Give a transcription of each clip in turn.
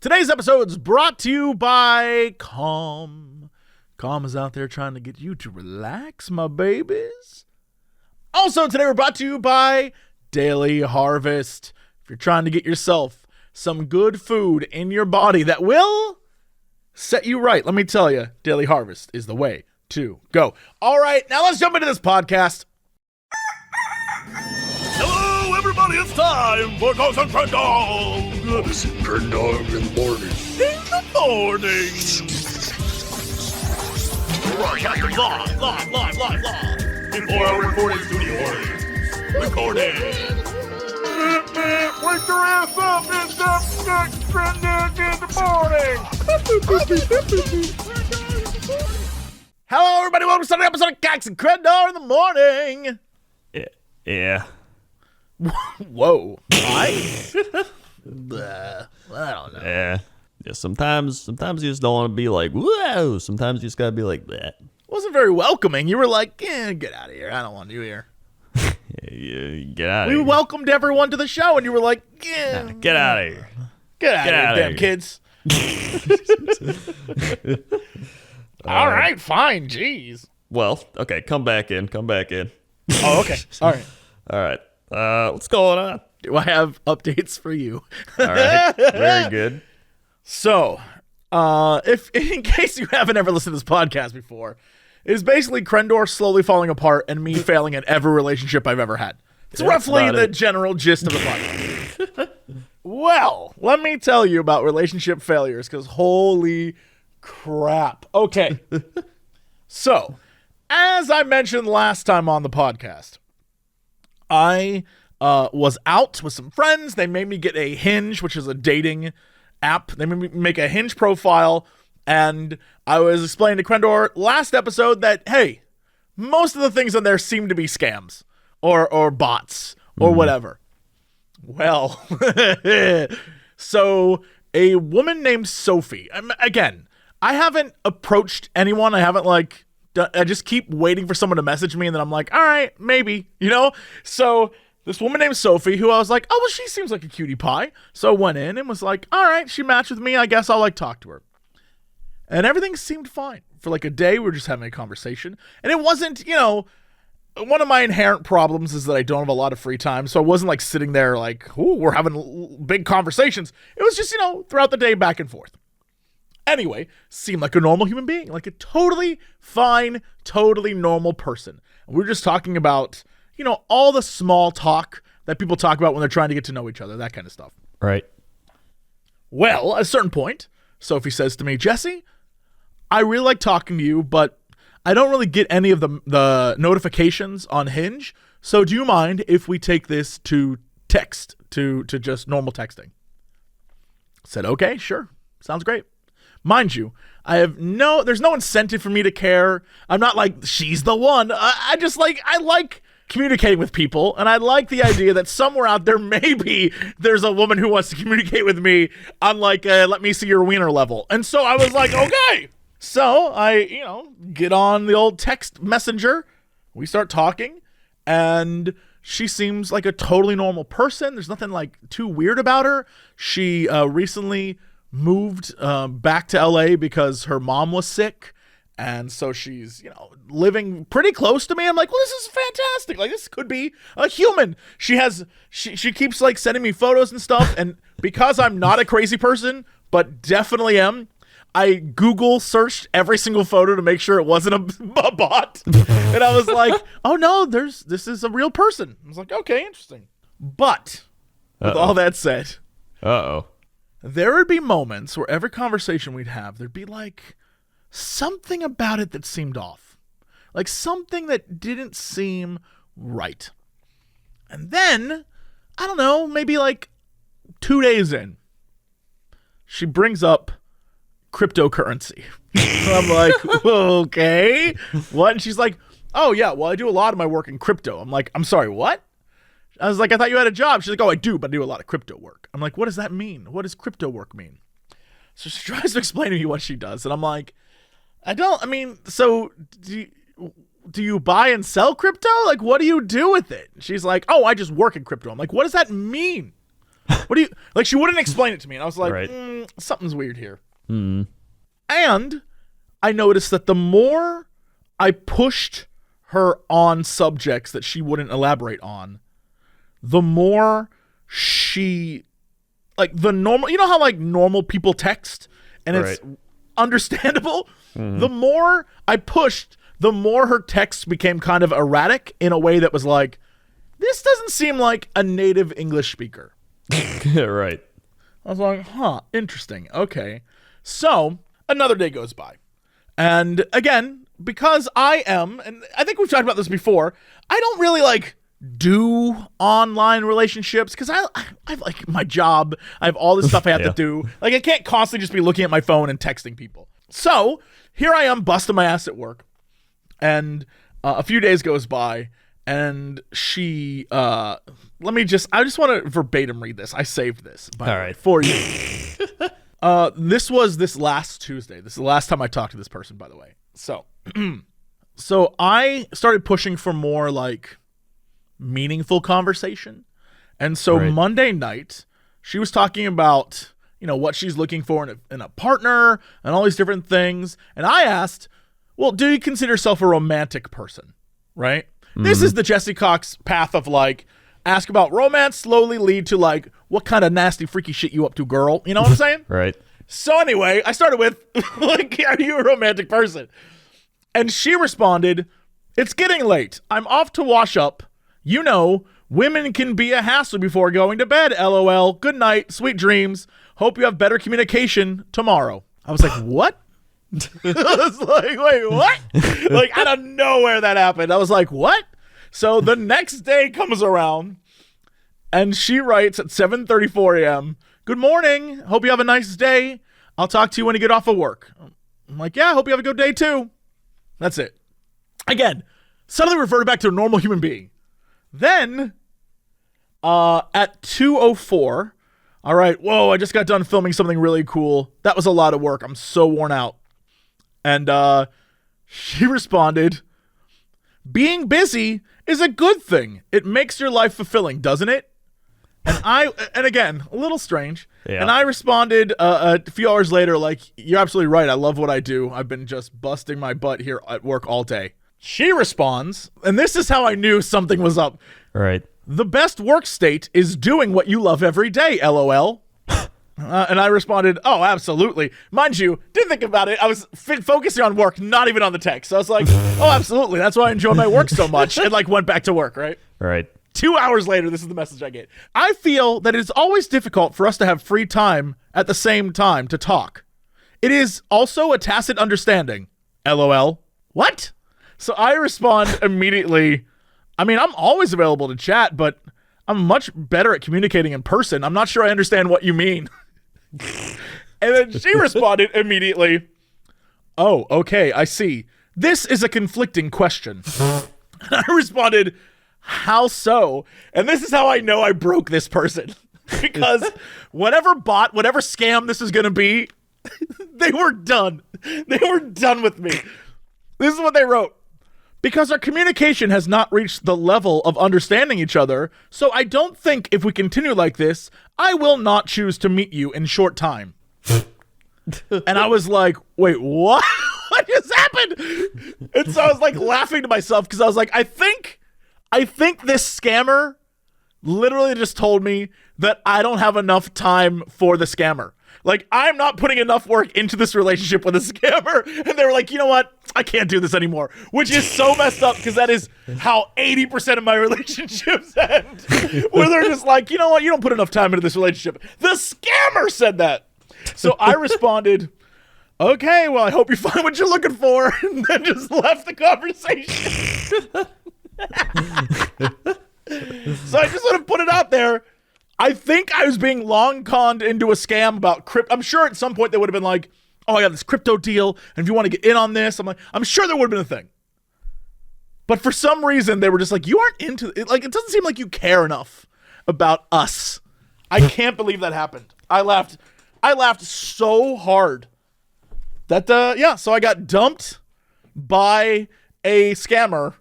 Today's episode is brought to you by Calm. Calm is out there trying to get you to relax, my babies. Also, today we're brought to you by Daily Harvest. If you're trying to get yourself some good food in your body that will set you right, let me tell you, Daily Harvest is the way to go. All right, now let's jump into this podcast. Hello, everybody, it's time for Ghost and Crendor. Ghost and Crendor in the morning. In the morning. Live. Before our recording studio audience. Recording. Wake your ass up, it's up next Crendor in the morning. Hello, everybody. Welcome to another episode of Ghost and Crendor in the morning. Yeah. Whoa. I don't know. Yeah. Sometimes you just don't want to be like, whoa. Sometimes you just gotta be like that. Wasn't very welcoming. You were like, get out of here. I don't want you here. Yeah, get out of We here. welcomed everyone to the show, and you were like, Get out of here. Get out of here, damn here. kids. All right, fine. Jeez. Well, okay, come back in. Oh, okay. All right. All right. What's going on? Do I have updates for you? All right. Very good. So, if in case you haven't ever listened to this podcast before, it is basically Crendor slowly falling apart and me failing at every relationship I've ever had. It's roughly the general gist of the podcast. Well, let me tell you about relationship failures, because holy crap. Okay. So, as I mentioned last time on the podcast, I was out with some friends. They made me get a Hinge, which is a dating app. They made me make a Hinge profile, and I was explaining to Crendor last episode that, hey, most of the things on there seem to be scams or bots or whatever. Well, so a woman named Sophie, again, I haven't approached anyone. I haven't I just keep waiting for someone to message me, and then I'm like, all right, maybe, So this woman named Sophie, who I was like, oh, well, she seems like a cutie pie. So I went in and was like, all right, she matched with me. I guess I'll talk to her. And everything seemed fine. For a day, we were just having a conversation. And it wasn't, one of my inherent problems is that I don't have a lot of free time. So I wasn't sitting there we're having big conversations. It was just, throughout the day, back and forth. Anyway, seemed like a normal human being, like a totally fine, totally normal person. And we were just talking about, all the small talk that people talk about when they're trying to get to know each other, that kind of stuff. Right. Well, at a certain point, Sophie says to me, Jesse, I really like talking to you, but I don't really get any of the notifications on Hinge. So do you mind if we take this to text, to just normal texting? I said, okay, sure. Sounds great. Mind you, there's no incentive for me to care. I'm not like, she's the one. I like communicating with people, and I like the idea that somewhere out there, maybe there's a woman who wants to communicate with me on let me see your wiener level. And so I was like, okay. So I, get on the old text messenger. We start talking, and she seems like a totally normal person. There's nothing too weird about her. She recently moved back to LA because her mom was sick, and so she's living pretty close to me. I'm like, well, this is fantastic. This could be a human. She keeps sending me photos and stuff, and because I'm not a crazy person but definitely am, I Google searched every single photo to make sure it wasn't a bot. And I was like, oh no, this is a real person. I was like, okay, interesting. But with all that said, there would be moments where every conversation we'd have, there'd be something about it that seemed off. Something that didn't seem right. And then, I don't know, maybe 2 days in, she brings up cryptocurrency. I'm like, okay, what? And she's like, oh yeah, well, I do a lot of my work in crypto. I'm like, I'm sorry, what? I was like, I thought you had a job. She's like, oh, I do, but I do a lot of crypto work. I'm like, what does that mean? What does crypto work mean? So she tries to explain to me what she does. And I'm like, so do you buy and sell crypto? What do you do with it? She's like, oh, I just work in crypto. I'm like, what does that mean? What do you like? She wouldn't explain it to me, and I was like, Right. something's weird here. And I noticed that the more I pushed her on subjects that she wouldn't elaborate on, the more she, like the normal, you know how like normal people text and it's understandable? The more I pushed, the more her texts became kind of erratic in a way that was like, this doesn't seem like a native English speaker. Right. I was like, interesting. Okay. So another day goes by. And again, because I am, and I think we've talked about this before, I don't really like do online relationships because I have like my job. I have all this stuff I have to do. Like I can't constantly just be looking at my phone and texting people. So here I am busting my ass at work. And a few days goes by and she, I just want to verbatim read this. I saved this for you. This was this last Tuesday. This is the last time I talked to this person, by the way. So, so I started pushing for more like meaningful conversation. And so Monday night, she was talking about, you know, what she's looking for in a partner and all these different things. And I asked, well, do you consider yourself a romantic person? Right? This is the Jesse Cox path of like, ask about romance, slowly lead to like, what kind of nasty, freaky shit you up to, girl? You know what I'm saying? Right. So anyway, I started with, like, are you a romantic person? And she responded, it's getting late. I'm off to wash up. You know, women can be a hassle before going to bed, LOL. Good night, sweet dreams. Hope you have better communication tomorrow. I was like, what? I was like, wait, what? Like, out of nowhere that happened. I was like, what? So the next day comes around, and she writes at 7:34 a.m., good morning. Hope you have a nice day. I'll talk to you when you get off of work. I'm like, yeah, hope you have a good day too. That's it. Again, suddenly reverted back to a normal human being. Then, at 2:04, all right, whoa, I just got done filming something really cool. That was a lot of work. I'm so worn out. And she responded, being busy is a good thing. It makes your life fulfilling, doesn't it? And again, a little strange. Yeah. And I responded a few hours later, like, you're absolutely right. I love what I do. I've been just busting my butt here at work all day. She responds, and this is how I knew something was up. Right. The best work state is doing what you love every day, LOL. And I responded, oh, absolutely. Mind you, didn't think about it. I was focusing on work, not even on the text. So I was like, oh, absolutely. That's why I enjoy my work so much. And like went back to work, right? Right. 2 hours later, this is the message I get. I feel that it is always difficult for us to have free time at the same time to talk. It is also a tacit understanding. LOL. What? So I respond immediately. I mean, I'm always available to chat, but I'm much better at communicating in person. I'm not sure I understand what you mean. And then she responded immediately. Oh, okay, I see. This is a conflicting question. And I responded, how so? And this is how I know I broke this person. Because whatever bot, whatever scam this is going to be, they were done. They were done with me. This is what they wrote. Because our communication has not reached the level of understanding each other, so I don't think if we continue like this, I will not choose to meet you in short time. And I was like, wait, what? What just happened? And so I was like laughing to myself because I was like, I think this scammer literally just told me that I don't have enough time for the scammer. Like, I'm not putting enough work into this relationship with a scammer. And they were like, you know what? I can't do this anymore. Which is so messed up because that is how 80% of my relationships end. Where they're just like, you know what? You don't put enough time into this relationship. The scammer said that. So I responded, okay, well, I hope you find what you're looking for. And then just left the conversation. So I just want to put it out there. I think I was being long conned into a scam about crypto. I'm sure at some point they would have been like, oh, I got this crypto deal, and if you want to get in on this, I'm sure there would have been a thing. But for some reason, they were just like, you aren't into it. Like, it doesn't seem like you care enough about us. I can't believe that happened. I laughed so hard that, so I got dumped by a scammer.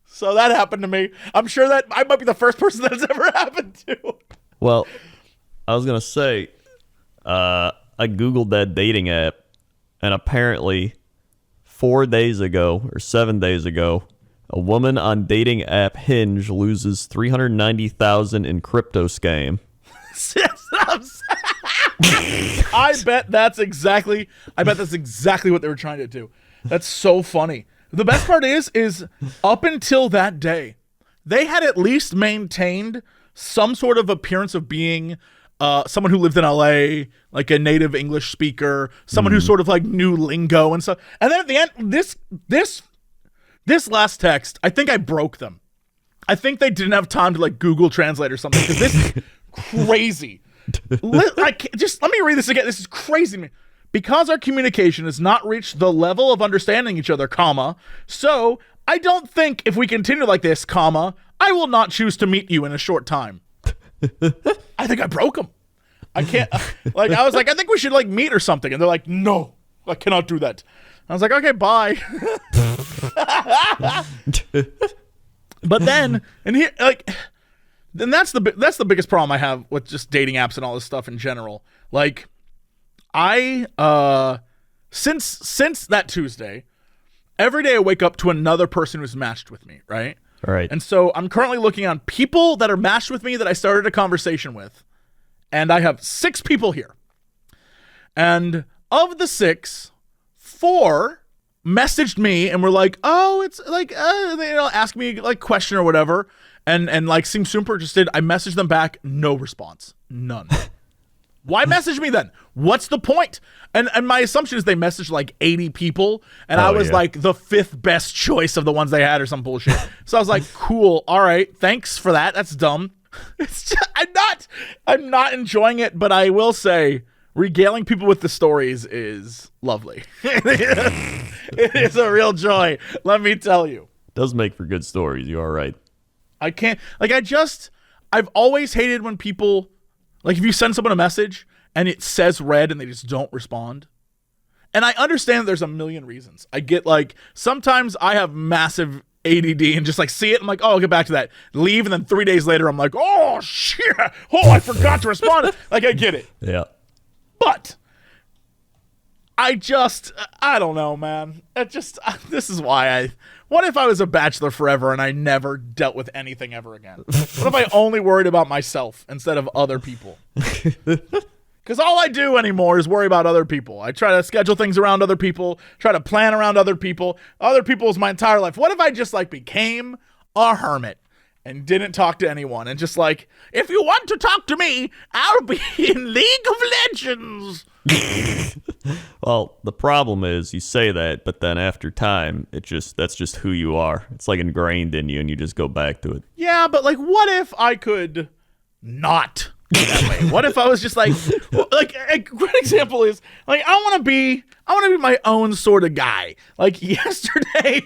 So that happened to me. I'm sure that I might be the first person that's ever happened to. Well, I was gonna say, I googled that dating app, and apparently, 4 days ago or 7 days ago, a woman on dating app Hinge loses $390,000 in crypto scam. I bet that's exactly what they were trying to do. That's so funny. The best part is up until that day, they had at least maintained some sort of appearance of being someone who lived in LA, like a native English speaker, someone who sort of like knew lingo and stuff. And then at the end, this last text, I think I broke them. I think they didn't have time to like Google Translate or something, because this is crazy. Let me read this again. This is crazy to me. Because our communication has not reached the level of understanding each other, comma, so I don't think if we continue like this, comma, I will not choose to meet you in a short time. I think I broke them. I can't, like, I was like, I think we should like meet or something. And they're like, no, I cannot do that. I was like, okay, bye. But then, and here, like, then that's the biggest problem I have with just dating apps and all this stuff in general. Like, since that Tuesday, every day I wake up to another person who's matched with me, right? All right. And so I'm currently looking on people that are matched with me that I started a conversation with. And I have 6 people here. And of the 6, 4 messaged me and were like, oh, it's like, ask me like question or whatever. And like seem super interested. I messaged them back. No response. None. Why message me then? What's the point? And my assumption is they messaged like 80 people, and I was like the 5th best choice of the ones they had or some bullshit. So I was like, cool, all right, thanks for that. That's dumb. It's just, I'm not enjoying it, but I will say regaling people with the stories is lovely. It is a real joy, let me tell you. It does make for good stories. You are right. I can't, like, I've always hated when people, like, if you send someone a message and it says read and they just don't respond. And I understand there's a million reasons. I get, like, sometimes I have massive ADD and just, like, see it. I'm like, oh, I'll get back to that. Leave, and then 3 days later, I'm like, oh, shit. Oh, I forgot to respond. Like, I get it. Yeah. But I don't know, man. This is why what if I was a bachelor forever and I never dealt with anything ever again? What if I only worried about myself instead of other people? Because all I do anymore is worry about other people. I try to schedule things around other people, try to plan around other people. Other people is my entire life. What if I just like became a hermit and didn't talk to anyone and just like, if you want to talk to me, I'll be in League of Legends. Well, the problem is you say that, but then after time, that's just who you are. It's like ingrained in you, and you just go back to it. Yeah, but like, what if I could not be that way? What if I was just like a great example is like, I want to be my own sort of guy. Like yesterday,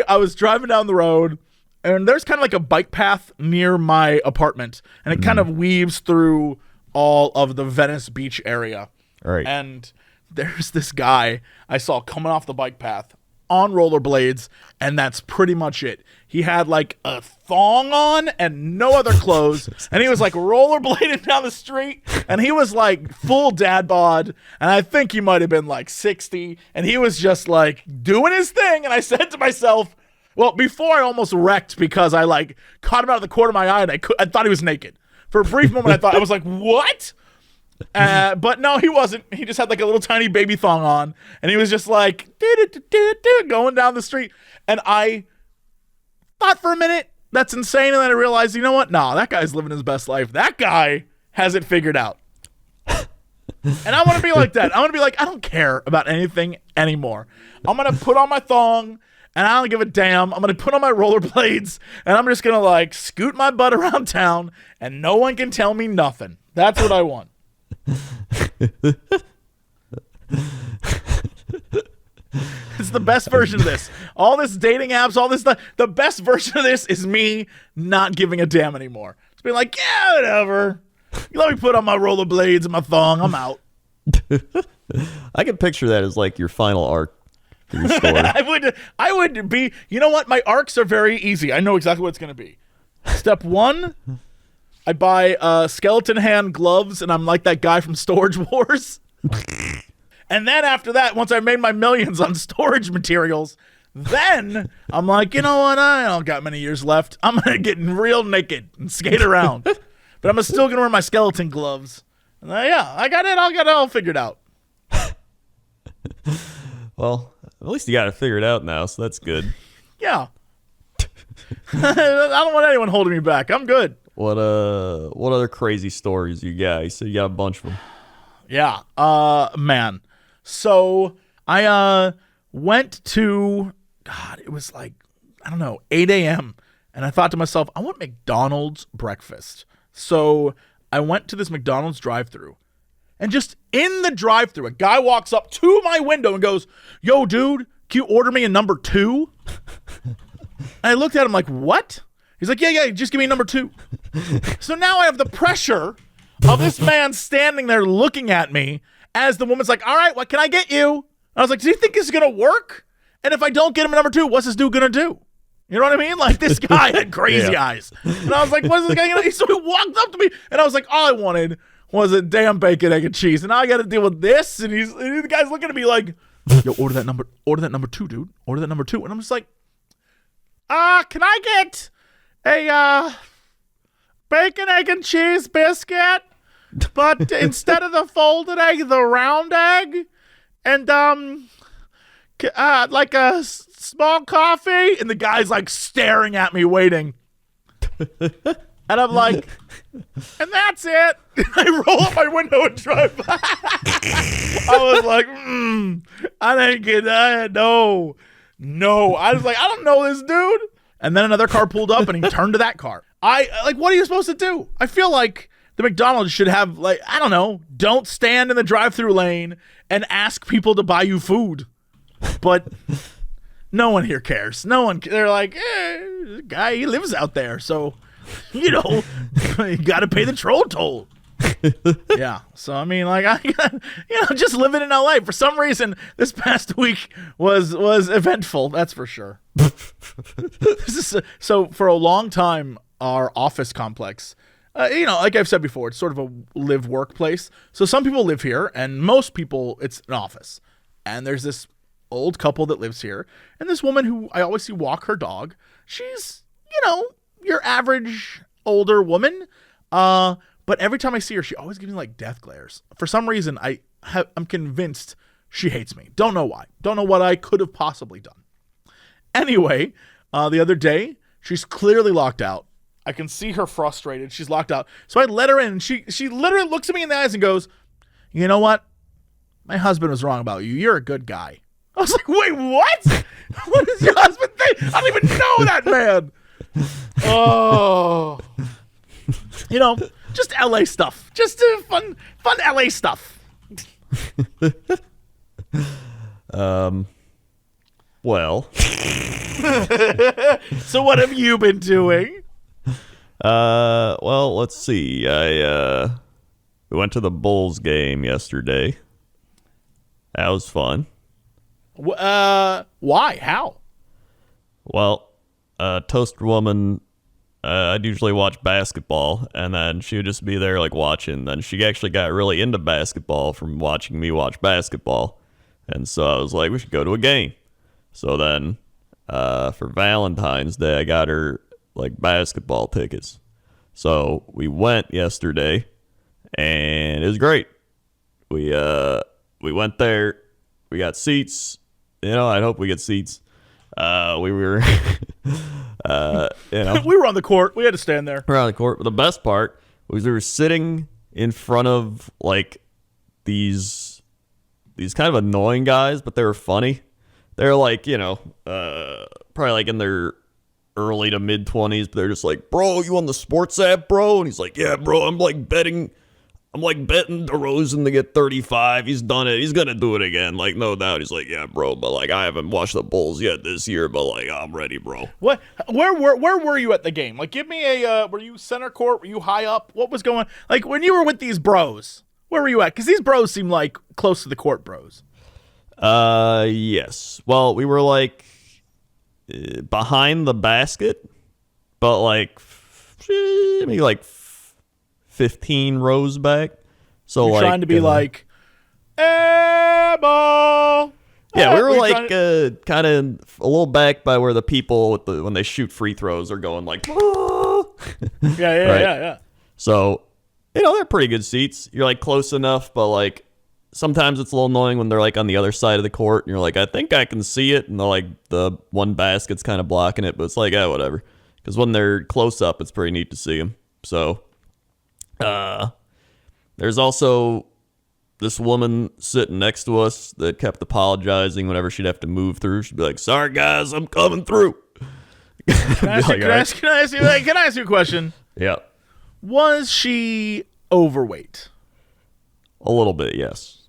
I was driving down the road, and there's kind of like a bike path near my apartment, and it kind of weaves through all of the Venice Beach area. All right. And there's this guy I saw coming off the bike path on rollerblades, and that's pretty much it. He had like a thong on and no other clothes, and he was like rollerblading down the street, and he was like full dad bod, and I think he might have been like 60, and he was just like doing his thing. And I said to myself, well, before I almost wrecked because I like caught him out of the corner of my eye, and I thought he was naked. For a brief moment, I was like, what? But no, he wasn't. He just had like a little tiny baby thong on, and he was just like going down the street. And I thought for a minute, that's insane. And then I realized, you know what? Nah, that guy's living his best life. That guy has it figured out. And I want to be like that. I want to be like, I don't care about anything anymore. I'm going to put on my thong, and I don't give a damn. I'm going to put on my rollerblades, and I'm just going to like scoot my butt around town, and no one can tell me nothing. That's what I want. It's the best version of this. All this dating apps, all this stuff. The best version of this is me not giving a damn anymore. Just being like, yeah, whatever. Let me put on my rollerblades and my thong. I'm out. I can picture that as like your final arc for your story. I would be, you know what? My arcs are very easy. I know exactly what it's going to be. Step 1, I buy skeleton hand gloves, and I'm like that guy from Storage Wars. And then after that, once I made my millions on storage materials, then I'm like, you know what? I don't got many years left. I'm going to get real naked and skate around. But I'm still going to wear my skeleton gloves. And I got it all figured out. Well, at least you got it figured out now, so that's good. Yeah. I don't want anyone holding me back. I'm good. What other crazy stories you got? You said you got a bunch of them. Yeah. Man. So I went to, God, it was like, I don't know, 8 a.m. And I thought to myself, I want McDonald's breakfast. So I went to this McDonald's drive-thru. And just in the drive-thru, a guy walks up to my window and goes, "Yo, dude, can you order me a number 2?" And I looked at him like, "What?" He's like, yeah, just give me number 2. So now I have the pressure of this man standing there looking at me as the woman's like, "All right, what can I get you?" And I was like, "Do you think this is going to work? And if I don't get him a number 2, what's this dude going to do?" You know what I mean? Like, this guy had crazy eyes. And I was like, "What is this guy going to do?" So he walked up to me, and I was like, all I wanted was a damn bacon, egg, and cheese. And now I got to deal with this. And the guy's looking at me like, "Yo, order that number 2, dude. Order that number 2. And I'm just like, can I get a bacon, egg, and cheese biscuit, but instead of the folded egg, the round egg, and like a small coffee?" And the guy's like staring at me, waiting. And I'm like, "And that's it." I roll up my window and drive by. I was like, I didn't get that. No. I was like, I don't know this dude. And then another car pulled up and he turned to that car. What are you supposed to do? I feel like the McDonald's should have, like, I don't know, don't stand in the drive-thru lane and ask people to buy you food. But no one here cares. No one, they're like, the guy, he lives out there. So, you know, you got to pay the troll toll. Yeah. So, I mean, like, just living in LA. For some reason, this past week was eventful. That's for sure. So for a long time, our office complex, like I've said before, it's sort of a live work place. So some people live here, and most people, it's an office. And there's this old couple that lives here, and this woman who I always see walk her dog. She's, your average older woman. But every time I see her, she always gives me like death glares. For some reason, I'm convinced she hates me. Don't know why. Don't know what I could have possibly done. Anyway, the other day, she's clearly locked out. I can see her frustrated. She's locked out. So I let her in, and she literally looks at me in the eyes and goes, "You know what? My husband was wrong about you. You're a good guy." I was like, "Wait, what? What does your husband think? I don't even know that man." Oh. Just LA stuff. Just fun LA stuff. Well. So what have you been doing? Well, let's see. We went to the Bulls game yesterday. That was fun. Why? How? Well, Toast Woman, I'd usually watch basketball, and then she would just be there, like, watching. Then she actually got really into basketball from watching me watch basketball. And so I was like, we should go to a game. So then, for Valentine's Day, I got her, like, basketball tickets. So we went yesterday, and it was great. We went there. We got seats. I'd hope we get seats. We were, we were on the court. We had to stand there. We were on the court. But the best part was we were sitting in front of like these kind of annoying guys, but they were funny. They're like, probably like in their early to mid 20s, but they're just like, "Bro, you on the sports app, bro?" And he's like, "Yeah, bro, I'm betting DeRozan to get 35. He's done it. He's going to do it again. Like, no doubt." He's like, "Yeah, bro, but like I haven't watched the Bulls yet this year, but like I'm ready, bro." What? Where were you at the game? Like, give me a were you center court? Were you high up? What was going? Like, when you were with these bros, where were you at? Because these bros seem like close to the court bros. Yes. Well, we were like behind the basket, but like maybe like 15 rows back. So You're trying to be like, ball. Yeah, we were like kind of a little back by where the people when they shoot free throws are going like, yeah. So, they're pretty good seats. You're like close enough, but like sometimes it's a little annoying when they're like on the other side of the court and you're like, I think I can see it. And the one basket's kind of blocking it, but it's like, whatever. Because when they're close up, it's pretty neat to see them. So, there's also this woman sitting next to us that kept apologizing whenever she'd have to move through. She'd be like, sorry, guys, I'm coming through. Can I ask you a question? Yeah. Was she overweight? A little bit, yes.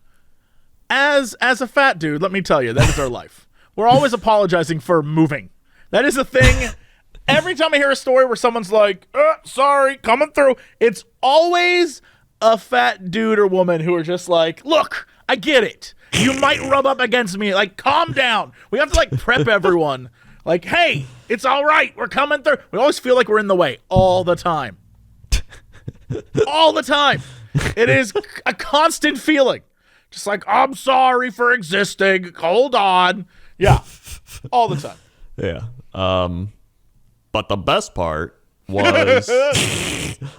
As a fat dude, let me tell you, that is our life. We're always apologizing for moving. That is a thing. Every time I hear a story where someone's like, sorry, coming through, it's always a fat dude or woman who are just like, look, I get it. You might rub up against me. Like, calm down. We have to like prep everyone. Like, hey, it's all right. We're coming through. We always feel like we're in the way all the time. All the time. It is a constant feeling. Just like, I'm sorry for existing. Hold on. Yeah. All the time. Yeah. But the best part was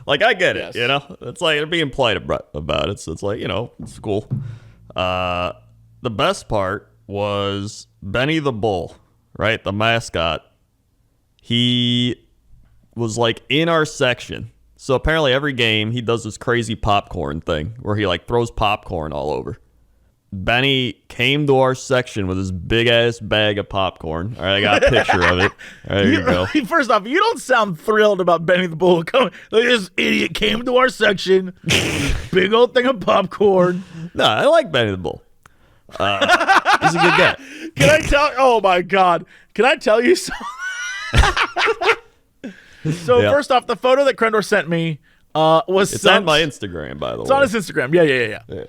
like, I get it, it's like they're being polite about it. So it's like, it's cool. The best part was Benny the Bull, right? The mascot. He was like in our section. So apparently every game he does this crazy popcorn thing where he like throws popcorn all over. Benny came to our section with his big ass bag of popcorn. All right, I got a picture of it. All right, there you go. First off, you don't sound thrilled about Benny the Bull coming. Like, this idiot came to our section, big old thing of popcorn. No, I like Benny the Bull. He's a good guy. Can I tell? Oh my God! Can I tell you something? So first off, the photo that Crendor sent me was it's on my Instagram, by the way. It's on his Instagram. Yeah.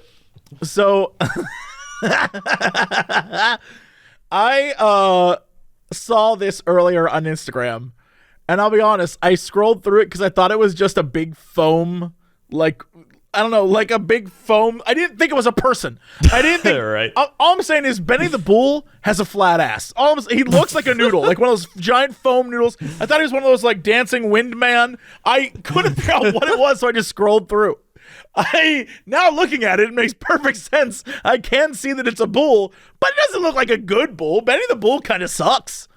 So I saw this earlier on Instagram, and I'll be honest, I scrolled through it because I thought it was just a big foam, like, I don't know, like a big foam. I didn't think it was a person. I didn't think. Right. All I'm saying is Benny the Bull has a flat ass. He looks like a noodle, like one of those giant foam noodles. I thought he was one of those like dancing wind man. I couldn't figure out what it was, so I just scrolled through. Now looking at it, it makes perfect sense. I can see that it's a bull, but it doesn't look like a good bull. Benny the Bull kind of sucks.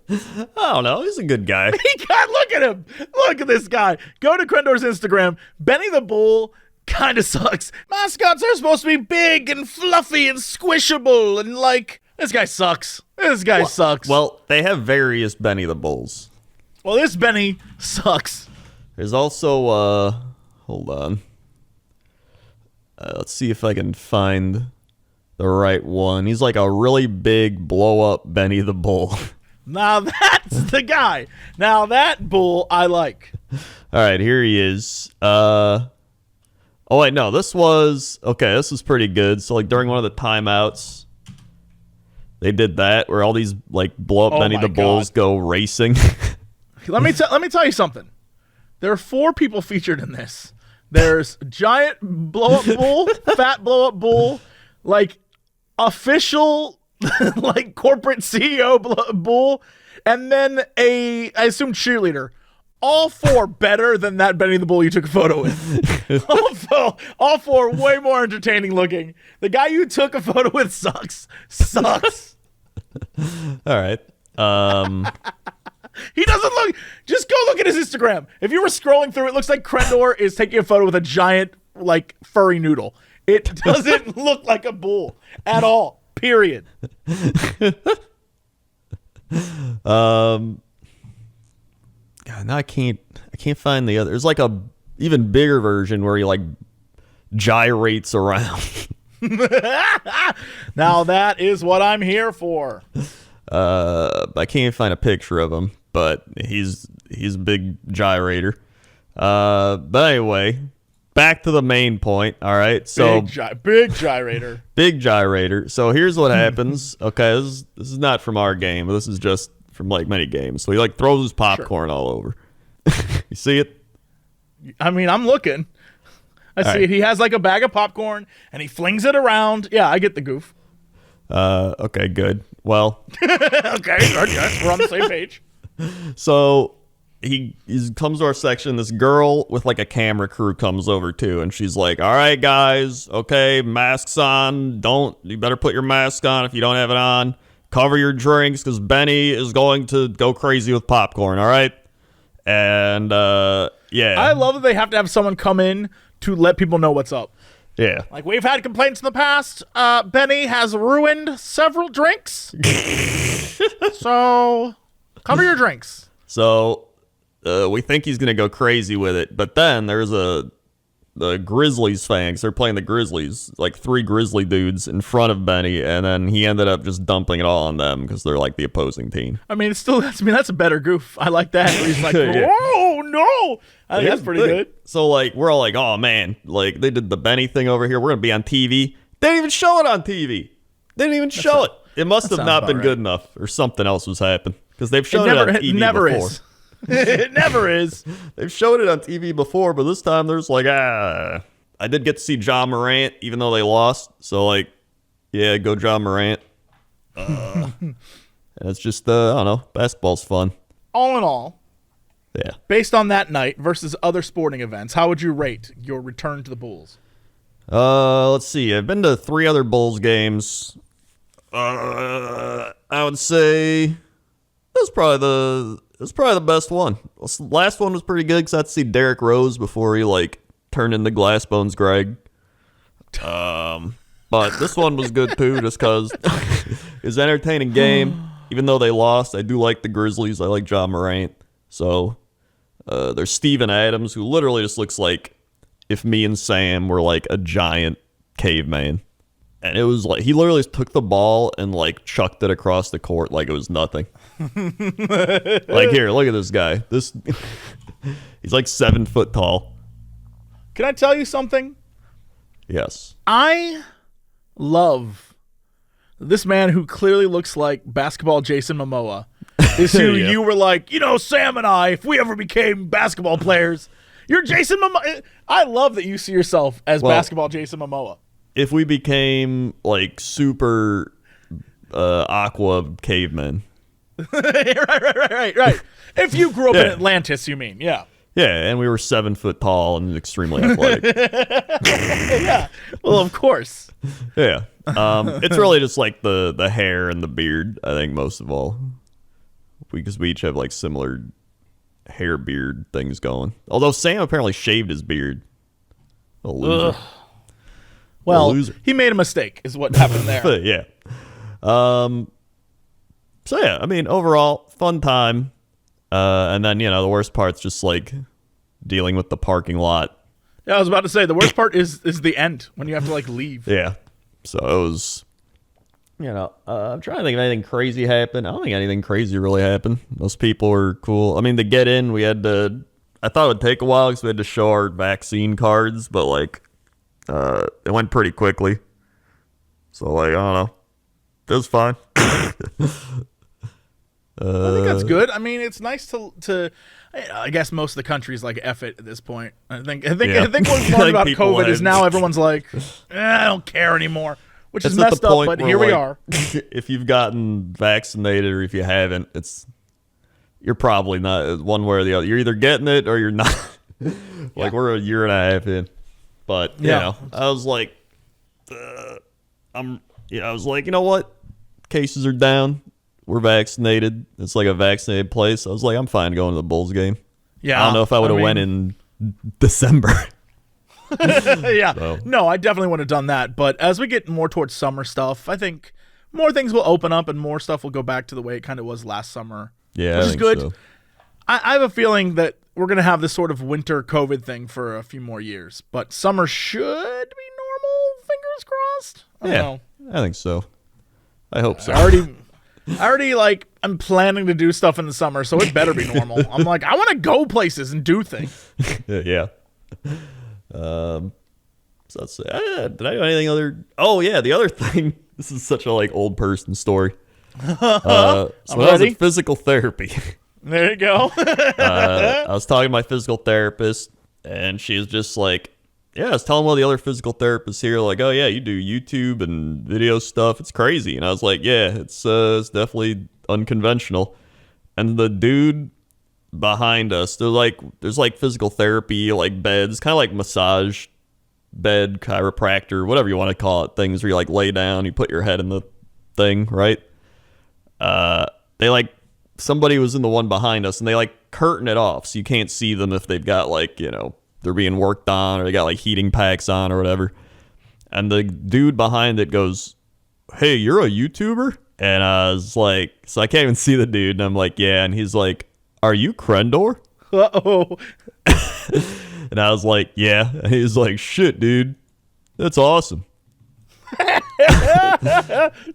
I don't know. He's a good guy. Look at him. Look at this guy. Go to Crendor's Instagram. Benny the Bull kind of sucks. Mascots are supposed to be big and fluffy and squishable, and like, this guy sucks. This guy sucks. Well, they have various Benny the Bulls. Well, this Benny sucks. There's also, hold on. Let's see if I can find the right one. He's like a really big blow-up Benny the Bull. Now that's the guy. Now that bull I like. All right, here he is. Oh, wait, no, this was pretty good. So, like, during one of the timeouts, they did that where all these, like, blow-up Benny the Bulls go racing. Let me tell you something. There are 4 people featured in this. There's giant blow-up bull, fat blow-up bull, like, official, like, corporate CEO bull, and then I assume cheerleader. All 4 better than that Benny the Bull you took a photo with. all four way more entertaining looking. The guy you took a photo with sucks. All right. He doesn't look. Just go look at his Instagram. If you were scrolling through, it looks like Crendor is taking a photo with a giant, like, furry noodle. It doesn't look like a bull at all. Period. God, now I can't find the other. There's like a even bigger version where he like gyrates around. Now that is what I'm here for. I can't find a picture of him, but he's a big gyrator. But anyway, back to the main point. All right, so big gyrator. Big gyrator. So here's what happens. Okay, this is not from our game, but this is just from like many games. So he like throws his popcorn all over. You see it? I mean, I'm looking. I see right. it. He has like a bag of popcorn and he flings it around. Yeah, I get the goof. Okay, good. Well, Okay, we're on the same page. so he comes to our section. This girl with like a camera crew comes over too, and she's like, "All right, guys, okay, masks on. You better put your mask on if you don't have it on. Cover your drinks because Benny is going to go crazy with popcorn. All right." And yeah, I love that they have to have someone come in to let people know what's up. yeah. Like, we've had complaints in the past. Benny has ruined several drinks. So, cover your drinks. So we think he's gonna go crazy with it, but then there's the Grizzlies fans. They're playing the Grizzlies, like 3 Grizzly dudes in front of Benny, and then he ended up just dumping it all on them because they're like the opposing team. I mean, that's a better goof. I like that. Where he's like, Yeah. whoa, no. I think that's pretty good. So like we're all like, oh man, like they did the Benny thing over here. We're gonna be on TV. They didn't even show it on TV. They didn't even show it. It must have sounds not about been right. good enough, or something else was happening because they've shown it on TV It never before. is. It never is. They've showed it on TV before, but this time there's like, I did get to see John Morant, even though they lost. So like, yeah, go John Morant. And it's just, I don't know, basketball's fun. All in all, Yeah. based on that night versus other sporting events, how would you rate your return to the Bulls? Let's see. I've been to 3 other Bulls games. I would say it was probably the best one. Last one was pretty good because I had to see Derrick Rose before he like turned into Glass Bones Greg. But this one was good too, just because it's an entertaining game. Even though they lost, I do like the Grizzlies. I like John Morant. So there's Steven Adams, who literally just looks like if me and Sam were like a giant caveman. And it was like he literally just took the ball and like chucked it across the court like it was nothing. Like, here, look at this guy. He's like 7 foot tall. Can I tell you something? Yes. I love this man who clearly looks like basketball Jason Momoa. Is who Yeah. you were like, Sam and I, if we ever became basketball players, you're Jason Momoa. I love that you see yourself as basketball Jason Momoa. If we became like super aqua cavemen. Right. If you grew up in Yeah. Atlantis, you mean, yeah. Yeah, and we were 7 foot tall and extremely athletic. Yeah. Well, of course. Yeah. It's really just like the hair and the beard, I think, most of all. Because we each have like similar hair beard things going. Although Sam apparently shaved his beard. A loser. Ugh. Well, loser. he made a mistake, is what happened there. Yeah. So yeah, I mean, overall, fun time. And then, the worst part's just like dealing with the parking lot. Yeah, I was about to say, the worst part is the end, when you have to, like, leave. Yeah. So it was, I'm trying to think if anything crazy happened. I don't think anything crazy really happened. Most people were cool. I mean, to get in, I thought it would take a while because we had to show our vaccine cards, but like, it went pretty quickly. So like, I don't know. It was fine. I think that's good. I mean, it's nice to I guess most of the country is like F it at this point. I think Yeah. what's fun Like about people COVID is have- now everyone's like, I don't care anymore, which is It's at the messed up, point but where, here we like, are. If you've gotten vaccinated or if you haven't, you're probably not one way or the other. You're either getting it or you're not. Like, we're a year and a half in. But, Yeah. I was like, I was like, you know what? Cases are down. We're vaccinated. It's like a vaccinated place. I was like, I'm fine going to the Bulls game. Yeah, I don't know if I would have went in December. Yeah, So. no, I definitely would have done that. But as we get more towards summer stuff, I think more things will open up and more stuff will go back to the way it kind of was last summer. Yeah, which I is think good. so. I have a feeling that we're gonna have this sort of winter COVID thing for a few more years, but summer should be normal. Fingers crossed. I don't know. I think so. I hope so. I already like I'm planning to do stuff in the summer, so it better be normal. I'm like, I want to go places and do things. Yeah. So let's see. Did I do anything other? Oh yeah, the other thing. This is such a like old person story. So when I was ready. in physical therapy, There you go. I was talking to my physical therapist, And she's just like, yeah, I was telling one of the other physical therapists here, like, oh, yeah, you do YouTube and video stuff. It's crazy. And I was like, yeah, it's definitely unconventional. And the dude behind us, there's like physical therapy, like beds, kind of like massage bed, chiropractor, whatever you want to call it, things where you like lay down, you put your head in the thing, right? They like, somebody was in the one behind us and they like curtain it off so you can't see them if they've got like, they're being worked on or they got like heating packs on or whatever. And the dude behind it goes, hey, you're a YouTuber? And I was like, so I can't even see the dude. And I'm like, yeah. And he's like, are you Crendor? Uh-oh. And I was like, yeah. And he was like, shit, dude. That's awesome.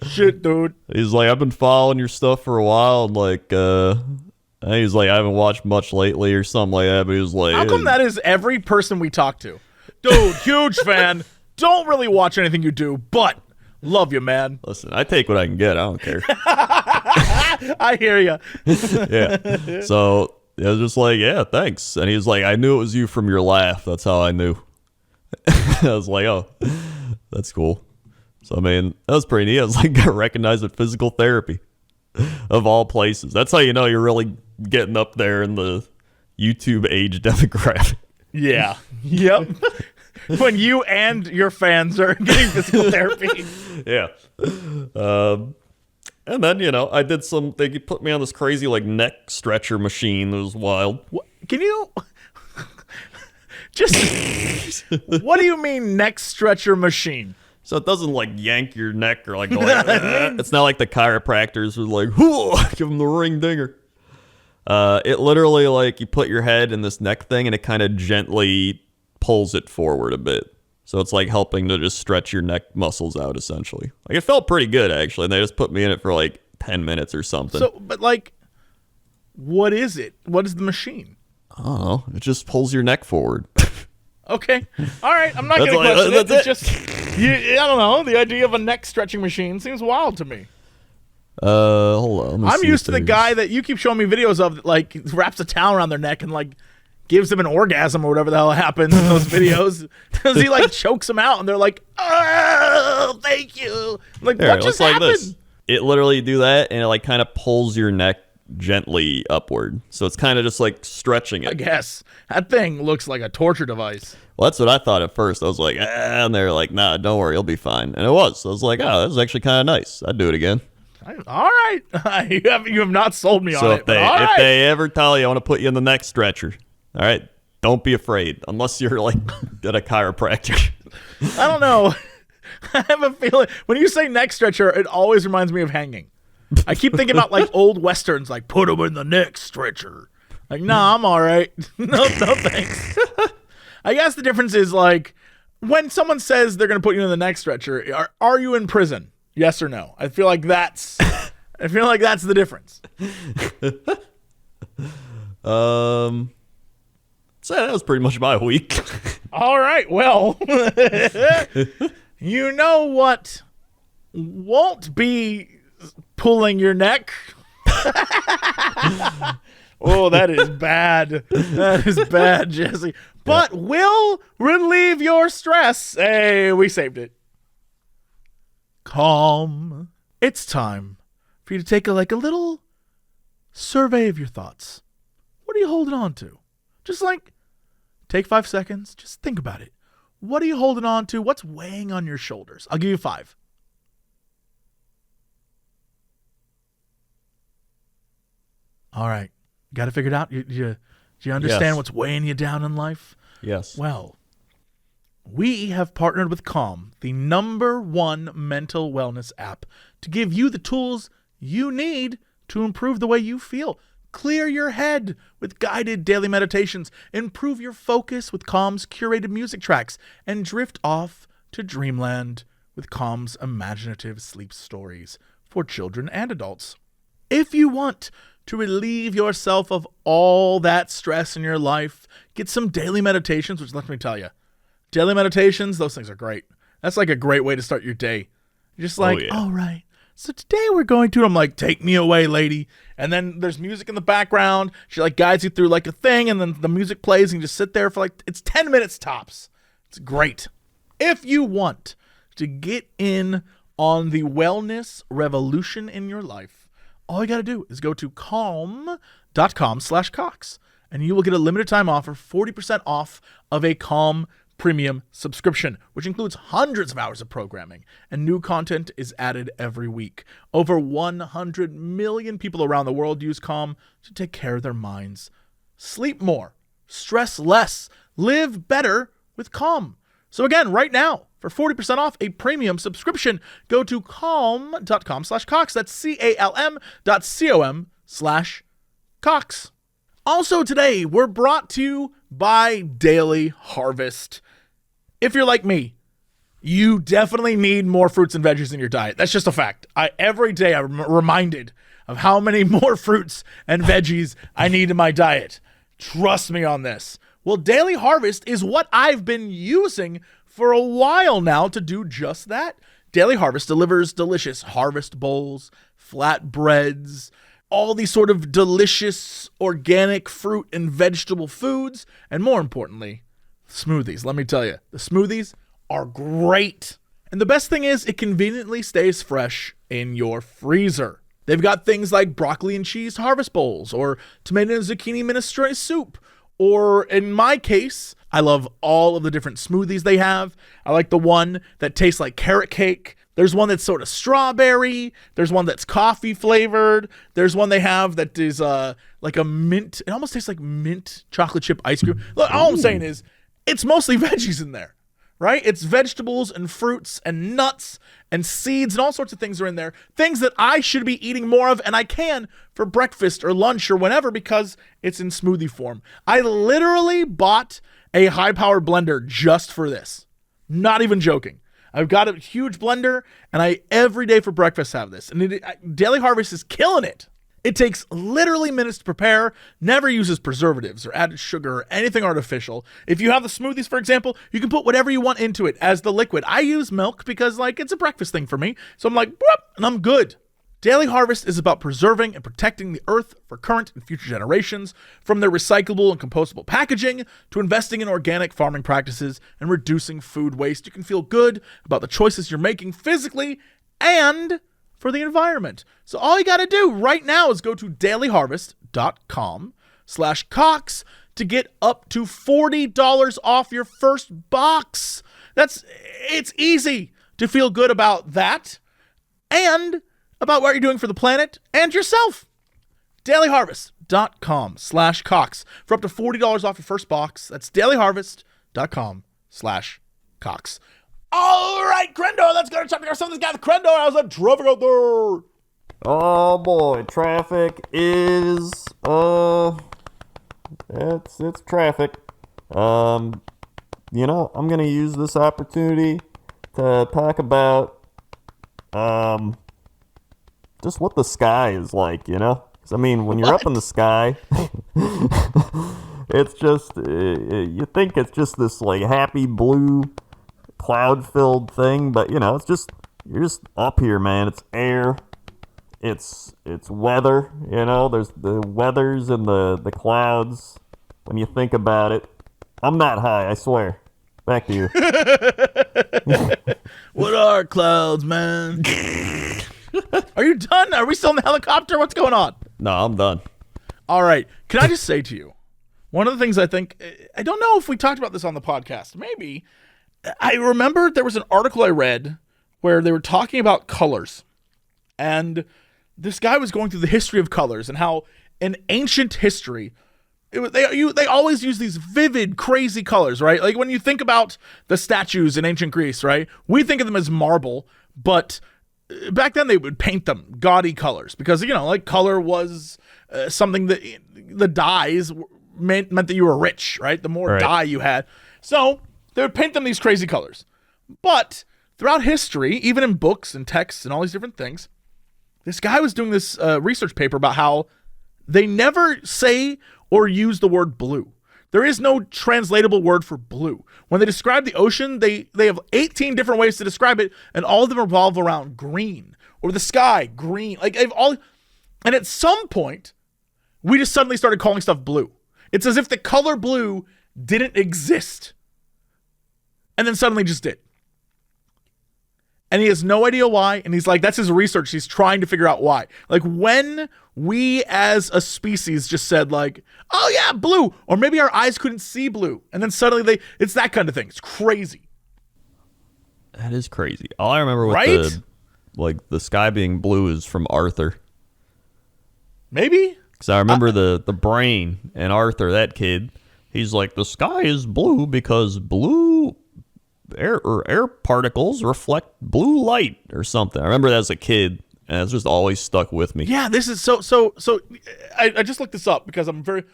Shit, dude. He's like, I've been following your stuff for a while. And like, he's like, I haven't watched much lately or something like that. But he was like, how come that is every person we talk to? Dude, huge fan. Don't really watch anything you do, but love you, man. Listen, I take what I can get. I don't care. I hear you. Yeah. So I was just like, yeah, thanks. And he was like, I knew it was you from your laugh. That's how I knew. I was like, oh, that's cool. So, I mean, that was pretty neat. I was like, got recognized with physical therapy of all places. That's how you know you're really getting up there in the YouTube age demographic. Yeah. Yep. When you and your fans are getting physical therapy. Yeah. And then, I did they put me on this crazy, like, neck stretcher machine. It was wild. What, can you just, what do you mean neck stretcher machine? So it doesn't, like, yank your neck or, like, go like that. It's not like the chiropractors who like, whoo, give them the ring dinger. It literally, like, you put your head in this neck thing and it kind of gently pulls it forward a bit. So it's like helping to just stretch your neck muscles out, essentially. Like, it felt pretty good, actually. And they just put me in it for like 10 minutes or something. So, but like, what is it? What is the machine? I don't know. It just pulls your neck forward. Okay. All right. I'm not going to question it. It's just, I don't know. The idea of a neck stretching machine seems wild to me. Hold on. I'm used to the guy that you keep showing me videos of that, like, wraps a towel around their neck and, like, gives them an orgasm or whatever the hell happens in those videos. Because he, like, chokes them out and they're like, oh, thank you. Like, Here, what just happened? Like this. It literally do that and it, like, kind of pulls your neck gently upward. So it's kind of just, like, stretching it. I guess. That thing looks like a torture device. Well, that's what I thought at first. I was like, and they're like, nah, don't worry, you'll be fine. And it was. So I was like, oh, that was actually kind of nice. I'd do it again. All right. You have not sold me on it. If they ever tell you I want to put you in the neck stretcher, all right, don't be afraid. Unless you're like at a chiropractor. I don't know. I have a feeling when you say neck stretcher, it always reminds me of hanging. I keep thinking about like old westerns, like put them in the neck stretcher. Like, nah, I'm all right. No, thanks. I guess the difference is like when someone says they're going to put you in the neck stretcher, are you in prison? Yes or no? I feel like that's the difference. So that was pretty much my week. All right. Well, you know what won't be pulling your neck? Oh, that is bad. That is bad, Jesse. But will relieve your stress. Hey, we saved it. Calm. It's time for you to take a little survey of your thoughts. What are you holding on to? Just like take 5 seconds. Just think about it. What are you holding on to? What's weighing on your shoulders? I'll give you 5. All right. Got it figured out? Do you understand what's weighing you down in life? Yes. Well, we have partnered with Calm, the #1 mental wellness app, to give you the tools you need to improve the way you feel. Clear your head with guided daily meditations, improve your focus with Calm's curated music tracks, and drift off to dreamland with Calm's imaginative sleep stories for children and adults. If you want to relieve yourself of all that stress in your life, get some daily meditations, which let me tell you, daily meditations, those things are great. That's like a great way to start your day. You're just like, all right, So today we're going to, I'm like, take me away, lady. And then there's music in the background. She like guides you through like a thing, and then the music plays and you just sit there for like, it's 10 minutes tops. It's great. If you want to get in on the wellness revolution in your life, all you got to do is go to calm.com/Cox, and you will get a limited time offer, 40% off of a Calm premium subscription, which includes hundreds of hours of programming, and new content is added every week. Over 100 million people around the world use Calm to take care of their minds. Sleep more, stress less, live better with Calm. So again, right now, for 40% off a premium subscription, go to calm.com/Cox. That's calm.com/Cox. Also today, we're brought to you by Daily Harvest. If you're like me, you definitely need more fruits and veggies in your diet. That's just a fact. Every day I'm reminded of how many more fruits and veggies I need in my diet. Trust me on this. Well, Daily Harvest is what I've been using for a while now to do just that. Daily Harvest delivers delicious harvest bowls, flatbreads, all these sort of delicious organic fruit and vegetable foods, and more importantly, smoothies. Let me tell you, the smoothies are great. And the best thing is it conveniently stays fresh in your freezer. They've got things like broccoli and cheese harvest bowls, or tomato and zucchini minestrone soup, or in my case, I love all of the different smoothies they have. I like the one that tastes like carrot cake. There's one that's sort of strawberry. There's one that's coffee flavored. There's one they have that is like a mint. It almost tastes like mint chocolate chip ice cream. Look, all I'm saying is it's mostly veggies in there, right? It's vegetables and fruits and nuts and seeds and all sorts of things are in there. Things that I should be eating more of, and I can for breakfast or lunch or whenever because it's in smoothie form. I literally bought a high-powered blender just for this. Not even joking. I've got a huge blender, and I every day for breakfast have this. And Daily Harvest is killing it. It takes literally minutes to prepare, never uses preservatives or added sugar or anything artificial. If you have the smoothies, for example, you can put whatever you want into it as the liquid. I use milk because, like, it's a breakfast thing for me. So I'm like, whoop, and I'm good. Daily Harvest is about preserving and protecting the earth for current and future generations, from their recyclable and compostable packaging to investing in organic farming practices and reducing food waste. You can feel good about the choices you're making physically and for the environment. So all you got to do right now is go to dailyharvest.com/Cox to get up to $40 off your first box. It's easy to feel good about that and about what you're doing for the planet and yourself. dailyharvest.com/Cox for up to $40 off your first box. That's dailyharvest.com/Cox. All right, Crendor, let's go to talk to some of this guy, the Crendor. How's that traffic out there? Oh boy, traffic is it's traffic. I'm gonna use this opportunity to talk about just what the sky is like, 'Cause, I mean, when you're up in the sky, it's just you think it's just this like happy blue cloud-filled thing, but it's just you're just up here, man. It's air. It's weather, there's the weathers and the clouds when you think about it. I'm not high, I swear. Back to you. What are clouds, man? Are you done? Are we still in the helicopter? What's going on? No, I'm done. All right. Can I just say to you, one of the things I think, I don't know if we talked about this on the podcast. Maybe. I remember there was an article I read where they were talking about colors. And this guy was going through the history of colors and how in ancient history, they always use these vivid, crazy colors, right? Like when you think about the statues in ancient Greece, right? We think of them as marble, but back then they would paint them gaudy colors because, like color was something that the dyes meant that you were rich, right? The more dye you had. So they would paint them these crazy colors. But throughout history, even in books and texts and all these different things, this guy was doing this research paper about how they never say or use the word blue. There is no translatable word for blue. When they describe the ocean, they have 18 different ways to describe it, and all of them revolve around green or the sky green. Like and at some point, we just suddenly started calling stuff blue. It's as if the color blue didn't exist, and then suddenly just did. And he has no idea why. And he's like, that's his research. He's trying to figure out why. Like when we as a species just said like, oh yeah, blue. Or maybe our eyes couldn't see blue. And then suddenly it's that kind of thing. It's crazy. That is crazy. All I remember with the sky being blue is from Arthur. Maybe? Because I remember the brain and Arthur, that kid. He's like, the sky is blue because blue air particles reflect blue light or something. I remember that as a kid, and it's just always stuck with me. Yeah, this is so I just looked this up because I'm very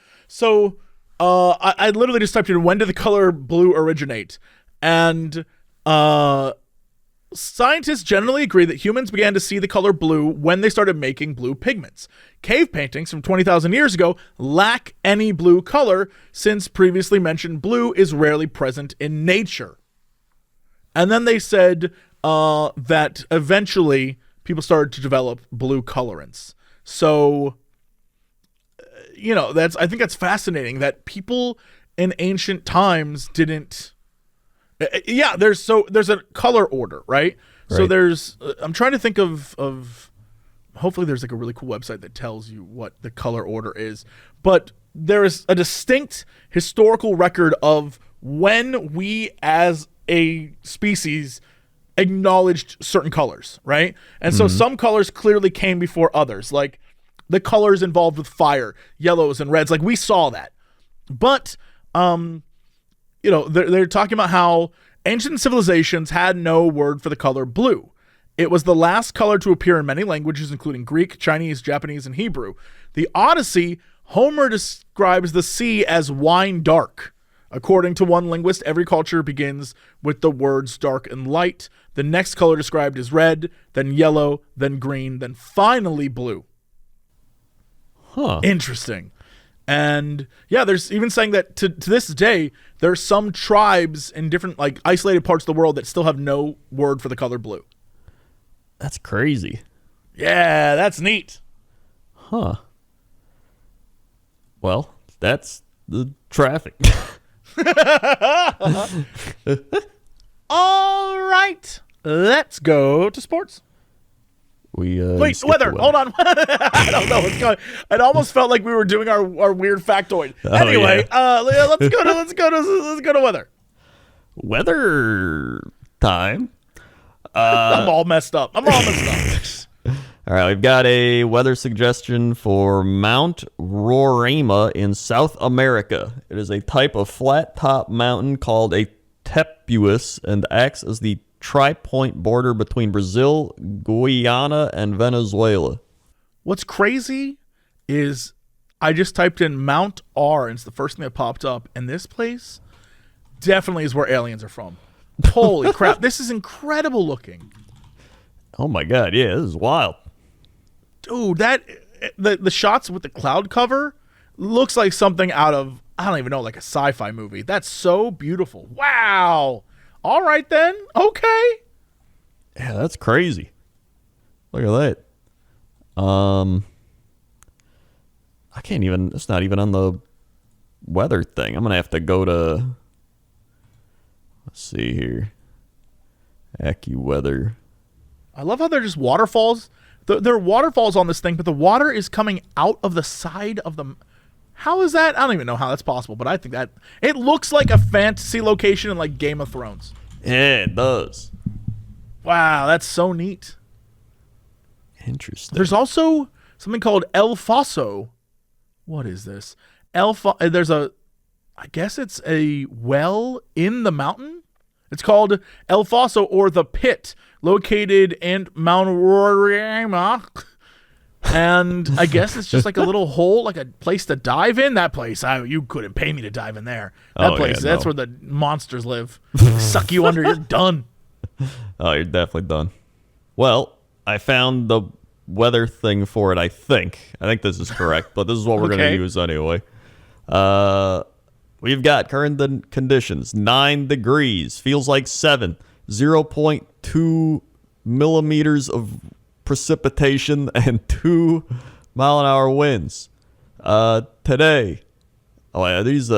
I literally just typed in when did the color blue originate? And scientists generally agree that humans began to see the color blue when they started making blue pigments. Cave paintings from 20,000 years ago lack any blue color since previously mentioned blue is rarely present in nature. And then they said that eventually people started to develop blue colorants. So, I think that's fascinating that people in ancient times didn't. Yeah, there's a color order, right? So there's. I'm trying to think of. Hopefully, there's like a really cool website that tells you what the color order is. But there is a distinct historical record of when we as a species acknowledged certain colors, right? And so some colors clearly came before others, like the colors involved with fire, yellows and reds, like we saw that. But they're talking about how ancient civilizations had no word for the color blue. It was the last color to appear in many languages, including Greek, Chinese, Japanese, and Hebrew. The Odyssey, Homer describes the sea as wine dark. According to one linguist, every culture begins with the words dark and light. The next color described is red, then yellow, then green, then finally blue. Huh. Interesting. And yeah, there's even saying that to this day, there's some tribes in different like isolated parts of the world that still have no word for the color blue. That's crazy. Yeah, that's neat. Huh. Well, that's the traffic. All right, let's go to sports. We wait, weather. Hold on. I don't know what's going. It almost felt like we were doing our weird factoid. Anyway, let's go to weather. Weather time. I'm all messed up. All right, we've got a weather suggestion for Mount Roraima in South America. It is a type of flat-top mountain called a tepuis and acts as the tri-point border between Brazil, Guyana, and Venezuela. What's crazy is I just typed in Mount R, and it's the first thing that popped up, and this place definitely is where aliens are from. Holy crap, this is incredible looking. Oh my god, yeah, this is wild. Dude, the shots with the cloud cover looks like something out of, I don't even know, like a sci-fi movie. That's so beautiful. Wow. All right then. Okay. Yeah, that's crazy. Look at that. I can't even, it's not even on the weather thing. I'm going to have to go to, let's see here. AccuWeather. I love how they're just waterfalls. There are waterfalls on this thing, but the water is coming out of the side of the... How is that? I don't even know how that's possible, but I think that... It looks like a fantasy location in like Game of Thrones. Yeah, it does. Wow, that's so neat. Interesting. There's also something called El Fosso. What is this? There's a... I guess it's a well in the mountain? It's called El Fosso, or the Pit, located in Mount Roraima. And I guess it's just like a little hole, like a place to dive in. That place, you couldn't pay me to dive in there. That place, that's where the monsters live. Suck you under, you're done. Oh, you're definitely done. Well, I found the weather thing for it, I think. I think this is correct, but this is what we're going to use anyway. We've got current conditions, 9 degrees, feels like 7, 0.2 millimeters of precipitation and 2-mile-an-hour winds. Today, these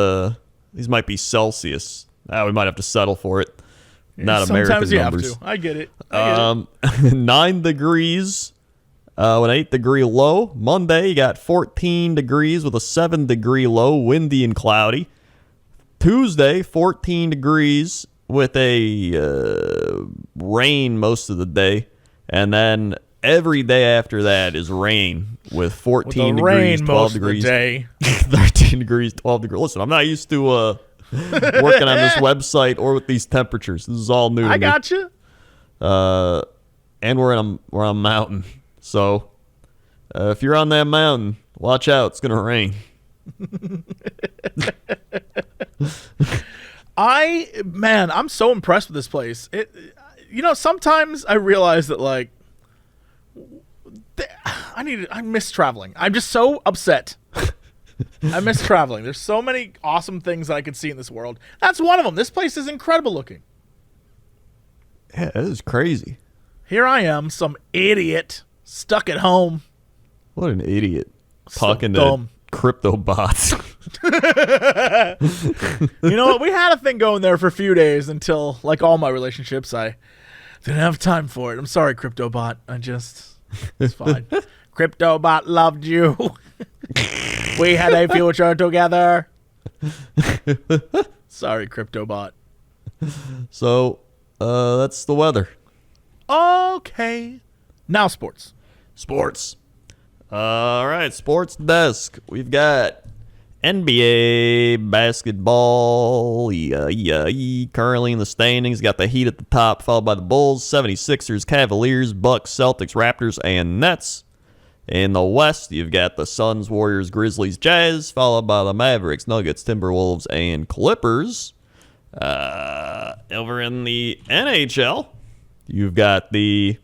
might be Celsius. We might have to settle for it. Not American Sometimes you numbers. have to. I get it. 9 degrees with an 8-degree low. Monday, you got 14 degrees with a 7-degree low, windy and cloudy. Tuesday, 14 degrees with a rain most of the day. And then every day after that is rain with 14 degrees, 12 degrees. 13 degrees, 12 degrees. Listen, I'm not used to working on this website or with these temperatures. This is all new to me. I got you. And we're on a mountain. So if you're on that mountain, watch out. It's going to rain. I'm so impressed with this place. Sometimes I realize that like I miss traveling. I'm just so upset. I miss traveling. There's so many awesome things that I could see in this world. That's one of them. This place is incredible looking. Yeah, it is crazy. Here I am, some idiot stuck at home. What an idiot. Talking so to crypto bots. You know what? We had a thing going there for a few days until, like all my relationships, I didn't have time for it. I'm sorry, CryptoBot. It's fine. CryptoBot loved you. We had a future together. Sorry, CryptoBot. So, that's the weather. Okay. Now sports. Sports. All right, sports desk. We've got NBA basketball. Currently in the standings, got the Heat at the top, followed by the Bulls, 76ers, Cavaliers, Bucks, Celtics, Raptors, and Nets. In the West, you've got the Suns, Warriors, Grizzlies, Jazz, followed by the Mavericks, Nuggets, Timberwolves, and Clippers. Over in the NHL, you've got the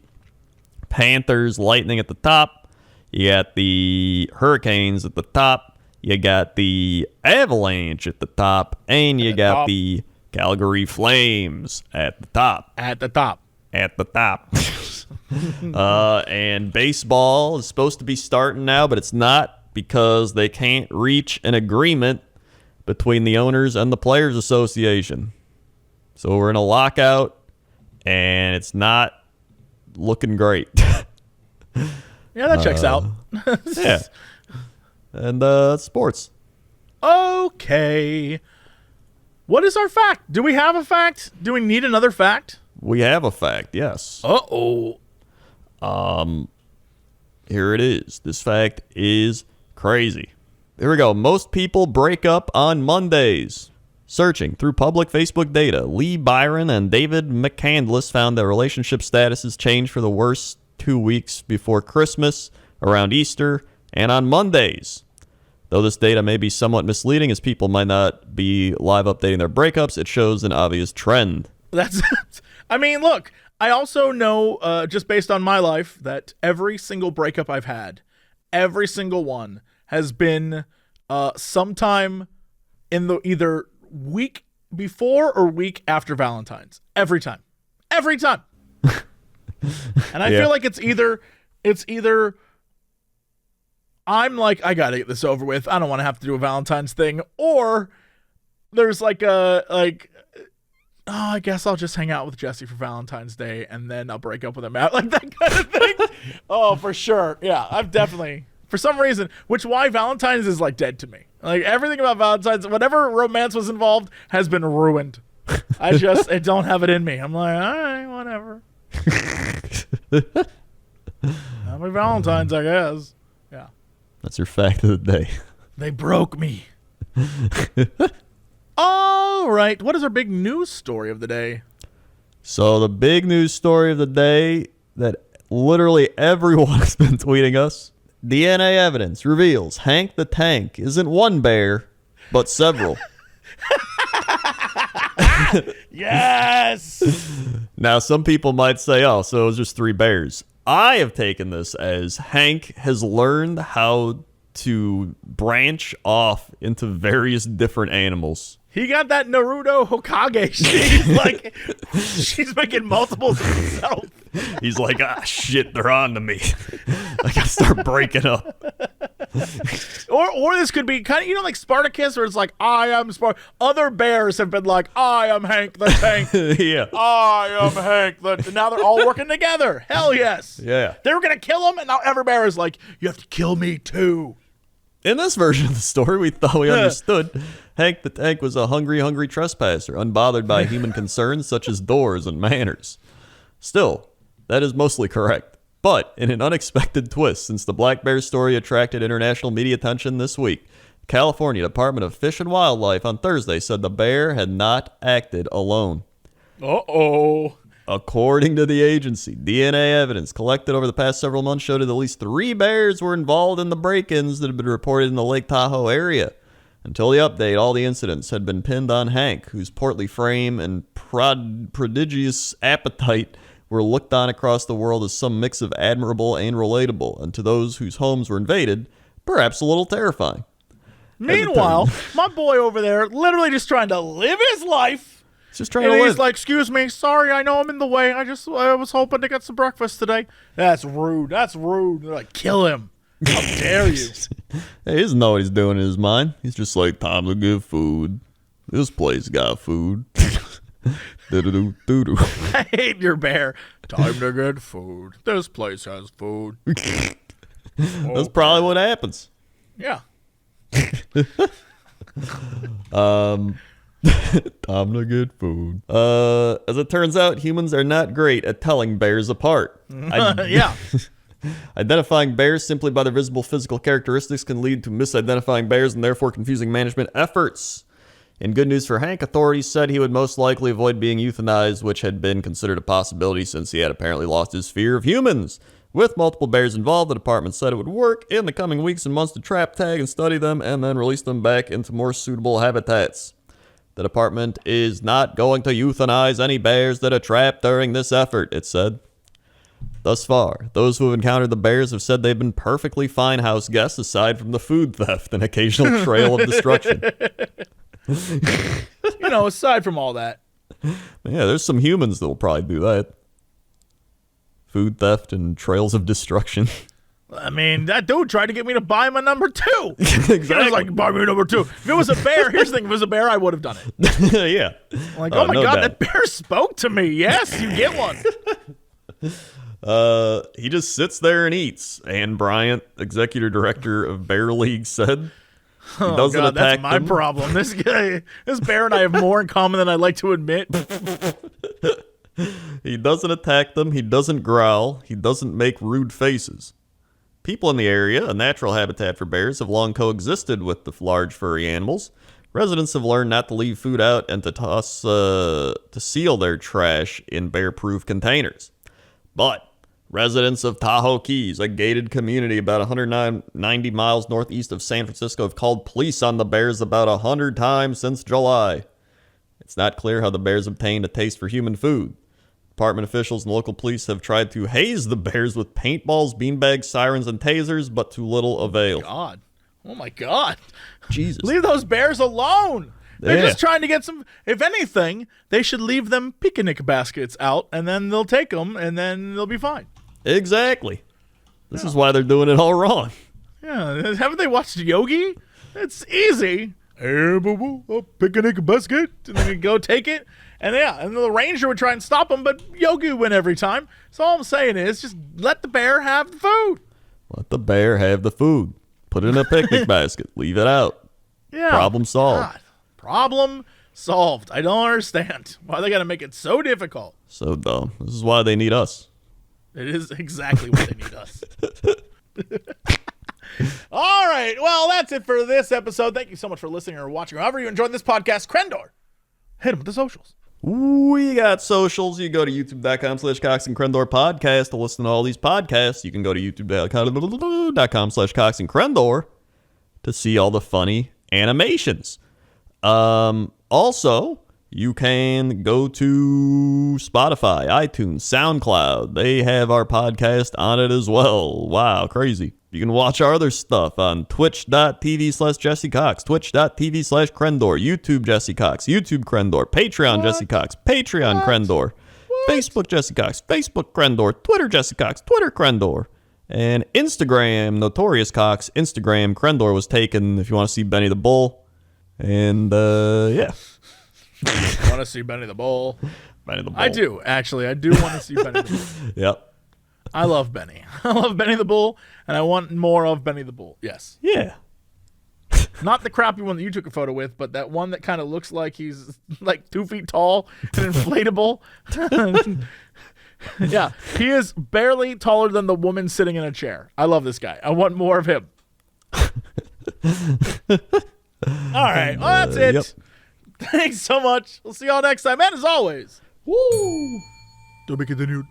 Panthers, Lightning at the top. You got the Hurricanes at the top. You got the Avalanche at the top. And you got the Calgary Flames at the top. At the top. And baseball is supposed to be starting now, but it's not because they can't reach an agreement between the owners and the Players Association. So we're in a lockout, and it's not looking great. Yeah, that checks out. Yeah. And sports. Okay. What is our fact? Do we have a fact? Do we need another fact? We have a fact, yes. Uh-oh. Here it is. This fact is crazy. Here we go. Most people break up on Mondays. Searching through public Facebook data, Lee Byron and David McCandless found their relationship statuses changed for the worse 2 weeks before Christmas, around Easter, and on Mondays. Though this data may be somewhat misleading as people might not be live updating their breakups, it shows an obvious trend. Look, I also know, just based on my life, that every single breakup I've had, every single one, has been sometime in the either week before or week after Valentine's. Every time. And I feel like it's either I'm like, I gotta get this over with. I don't want to have to do a Valentine's thing. Or there's I guess I'll just hang out with Jesse for Valentine's Day and then I'll break up with him out. Like that kind of thing. Oh, for sure. Yeah, I've definitely, for some reason, why Valentine's is like dead to me. Like everything about Valentine's, whatever romance was involved has been ruined. I don't have it in me. I'm like, all right, whatever. Happy Valentine's, I guess. Yeah. That's your fact of the day. They broke me. All right. What is our big news story of the day? So the big news story of the day that literally everyone has been tweeting us. DNA evidence reveals Hank the Tank isn't one bear, but several. Yes. Now, some people might say, oh, so it was just 3 bears. I have taken this as Hank has learned how to branch off into various different animals. He got that Naruto Hokage. She's making multiples of himself. He's like, shit, they're on to me. I gotta start breaking up. Or this could be kind of, like Spartacus, where it's like, I am Spartacus. Other bears have been like, I am Hank the Tank. Yeah. I am Hank the... And now they're all working together. Hell yes. Yeah. They were going to kill him, and now every bear is like, you have to kill me too. In this version of the story, we thought we understood. Hank the Tank was a hungry trespasser, unbothered by human concerns such as doors and manners. Still, that is mostly correct. But in an unexpected twist, since the black bear story attracted international media attention this week, the California Department of Fish and Wildlife on Thursday said the bear had not acted alone. Uh-oh. According to the agency, DNA evidence collected over the past several months showed that at least 3 bears were involved in the break-ins that had been reported in the Lake Tahoe area. Until the update, all the incidents had been pinned on Hank, whose portly frame and prodigious appetite were looked on across the world as some mix of admirable and relatable, and to those whose homes were invaded, perhaps a little terrifying. Meanwhile, my boy over there literally just trying to live his life. He's just trying to live. He's like, excuse me, sorry, I know I'm in the way. I was hoping to get some breakfast today. That's rude. That's rude. They're like, kill him. How dare you? Hey, he doesn't know what he's doing in his mind. He's just like, time to get food. This place got food. I hate your bear. Time to get food. This place has food. That's probably what happens. Yeah. Time to get food. As it turns out, humans are not great at telling bears apart. Yeah. Identifying bears simply by their visible physical characteristics can lead to misidentifying bears and therefore confusing management efforts. In good news for Hank, authorities said he would most likely avoid being euthanized, which had been considered a possibility since he had apparently lost his fear of humans. With multiple bears involved, the department said it would work in the coming weeks and months to trap, tag, and study them, and then release them back into more suitable habitats. The department is not going to euthanize any bears that are trapped during this effort, it said. Thus far, those who have encountered the bears have said they've been perfectly fine house guests aside from the food theft and occasional trail of destruction. Aside from all that. Yeah, there's some humans that will probably do that. Food theft and trails of destruction. I mean, that dude tried to get me to buy him a number 2. Exactly. He was like, buy me a number 2. If it was a bear, here's the thing. If it was a bear, I would have done it. Yeah. Like, oh my no God, doubt. that bear spoke to me. Yes, you get one. He just sits there and eats. Ann Bryant, executive director of Bear League, said he doesn't God, attack that's my them. problem. This bear and I have more in common than I'd like to admit. He doesn't attack them. He doesn't growl. He doesn't make rude faces. People in the area, a natural habitat for bears, have long coexisted with the large furry animals. Residents have learned not to leave food out and to seal their trash in bear-proof containers. But residents of Tahoe Keys, a gated community about 190 miles northeast of San Francisco, have called police on the bears about 100 times since July. It's not clear how the bears obtained a taste for human food. Department officials and local police have tried to haze the bears with paintballs, beanbags, sirens, and tasers, but to little avail. Oh my God. Jesus. Leave those bears alone. They're Yeah. just trying to get some. If anything, they should leave them picnic baskets out, and then they'll take them, and then they'll be fine. Exactly. This is why they're doing it all wrong. Yeah, haven't they watched Yogi? It's easy. Hey, boo-boo, a picnic basket, and then you go take it. And and the ranger would try and stop him, but Yogi would win every time. So all I'm saying is just let the bear have the food. Let the bear have the food. Put it in a picnic basket. Leave it out. Yeah. Problem solved. God. Problem solved. I don't understand why they got to make it so difficult. So dumb. This is why they need us. It is exactly what they need us. All right. Well, that's it for this episode. Thank you so much for listening or watching. However you enjoyed this podcast, Crendor, hit him with the socials. We got socials. You go to youtube.com/Cox and Crendor podcast to listen to all these podcasts. You can go to youtube.com/Cox and Crendor to see all the funny animations. Also, you can go to Spotify, iTunes, SoundCloud. They have our podcast on it as well. Wow, crazy. You can watch our other stuff on twitch.tv/Jesse Cox, twitch.tv/Crendor, YouTube Jesse Cox, YouTube Crendor, Patreon Jesse Cox, Patreon Crendor, Facebook Jesse Cox, Facebook Crendor, Twitter Jesse Cox, Twitter Crendor, and Instagram Notorious Cox, Instagram Crendor was taken if you want to see Benny the Bull. And yeah. Want to see Benny the Bull? Benny the Bull. I do, actually. I do want to see Benny the Bull. Yep. I love Benny. I love Benny the Bull, and I want more of Benny the Bull. Yes. Yeah. Not the crappy one that you took a photo with, but that one that kind of looks like he's like 2 feet tall and inflatable. Yeah, he is barely taller than the woman sitting in a chair. I love this guy. I want more of him. All right, well, that's it. Yep. Thanks so much. We'll see y'all next time. And as always, woo, to be continued.